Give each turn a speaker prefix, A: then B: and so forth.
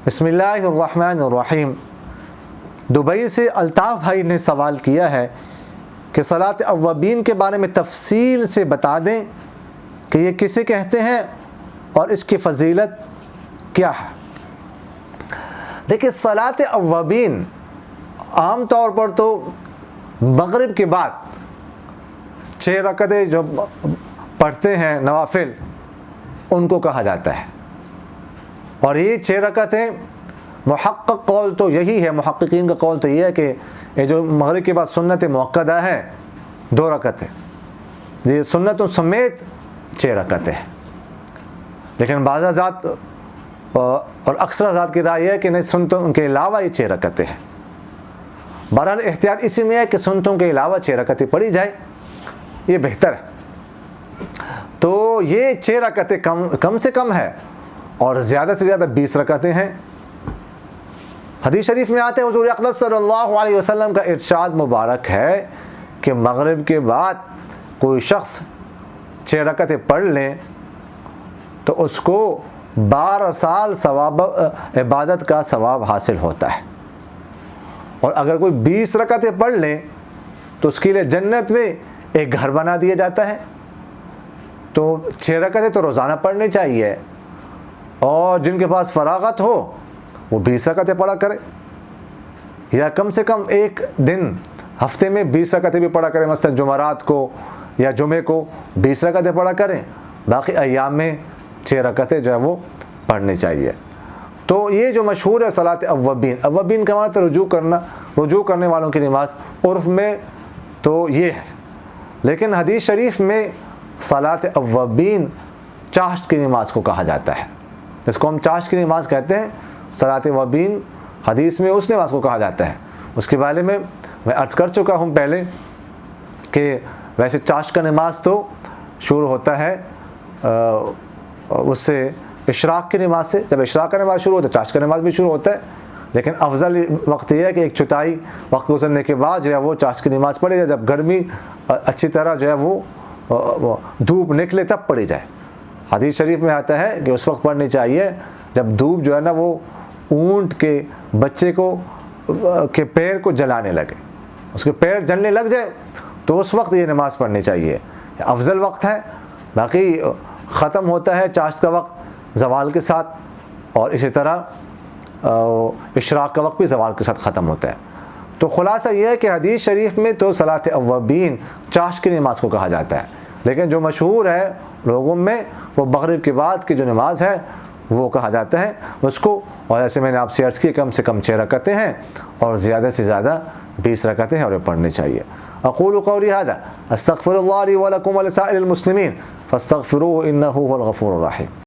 A: بسم اللہ الرحمن الرحیم۔ دبئی سے الطاف بھائی نے سوال کیا ہے کہ صلاۃ اوابین کے بارے میں تفصیل سے بتا دیں کہ یہ کسے کہتے ہیں اور اس کی فضیلت کیا ہے۔ دیکھیں، صلاۃ اوابین عام طور پر تو مغرب کے بعد 6 رکعتیں جو پڑھتے ہیں نوافل ان کو کہا جاتا ہے، اور یہ 6 رکعتیں محقق قول تو یہی ہے، محققین کا قول تو یہ ہے کہ یہ جو مغرب کے بعد سنت مؤکدہ ہے 2 رکعتیں، یہ سنتوں سمیت 6 رکعتیں ہیں۔ لیکن بعض حضرات اور اکثر حضرات کی رائے ہے کہ نہیں، سنتوں کے علاوہ یہ 6 رکعتیں ہیں۔ بہرحال احتیاط اسی میں ہے کہ سنتوں کے علاوہ 6 رکعتیں پڑھی جائے، یہ بہتر ہے۔ تو یہ 6 رکعتیں کم سے کم ہے، اور زیادہ سے زیادہ 20 رکعتیں ہیں۔ حدیث شریف میں آتے ہیں حضور اقدس صلی اللہ علیہ وسلم کا ارشاد مبارک ہے کہ مغرب کے بعد کوئی شخص 6 رکعتیں پڑھ لیں تو اس کو 12 سال ثواب عبادت کا ثواب حاصل ہوتا ہے، اور اگر کوئی 20 رکعتیں پڑھ لیں تو اس کے لیے جنت میں ایک گھر بنا دیا جاتا ہے۔ تو 6 رکعتیں تو روزانہ پڑھنی چاہیے، اور جن کے پاس فراغت ہو وہ 20 رکعتیں پڑھا کرے، یا کم سے کم ایک دن ہفتے میں 20 رکعتیں بھی پڑھا کریں، مثلا جمعرات کو یا جمعے کو 20 رکعتیں پڑھا کریں، باقی ایام میں 6 رکعتیں جو ہے وہ پڑھنی چاہیے۔ تو یہ جو مشہور ہے صلاۃ اوابین، اوابین کا معنی رجوع کرنے والوں کی نماز، عرف میں تو یہ ہے، لیکن حدیث شریف میں صلاۃ اوابین چاشت کی نماز کو کہا جاتا ہے، جس کو ہم چاشت کی نماز کہتے ہیں۔ صلاۃ اوابین حدیث میں اس نماز کو کہا جاتا ہے۔ اس کے بارے میں عرض کر چکا ہوں پہلے کہ ویسے چاشت کا نماز تو شروع ہوتا ہے اس سے اشراق کی نماز سے، جب اشراق کا نماز شروع ہوتا ہے چاشت کا نماز بھی شروع ہوتا ہے، لیکن افضل وقت یہ ہے کہ 1/4 وقت گزرنے کے بعد جو ہے وہ چاشت کی نماز پڑھی جائے، جب گرمی اچھی طرح جو ہے وہ دھوپ نکلے تب پڑھی جائے۔ حدیث شریف میں آتا ہے کہ اس وقت پڑھنی چاہیے جب دھوپ جو ہے نا وہ اونٹ کے بچے کے پیر کو جلانے لگے، اس کے پیر جلنے لگ جائے، تو اس وقت یہ نماز پڑھنی چاہیے، افضل وقت ہے۔ باقی ختم ہوتا ہے چاشت کا وقت زوال کے ساتھ، اور اسی طرح اشراق کا وقت بھی زوال کے ساتھ ختم ہوتا ہے۔ تو خلاصہ یہ ہے کہ حدیث شریف میں تو صلاۃ اوابین چاشت کی نماز کو کہا جاتا ہے، لیکن جو مشہور ہے لوگوں میں وہ مغرب کے بعد کی جو نماز ہے وہ کہا جاتا ہے اس کو، اور جیسے میں نے آپ سے عرض کی کم سے کم 6 رکعتیں ہیں، اور زیادہ سے زیادہ 20 رکعتیں ہیں، اور یہ پڑھنی چاہیے۔ اقول قولی هذا استغفر الله لي ولكم ولسائر المسلمين فاستغفروه انه هو الغفور الرحيم۔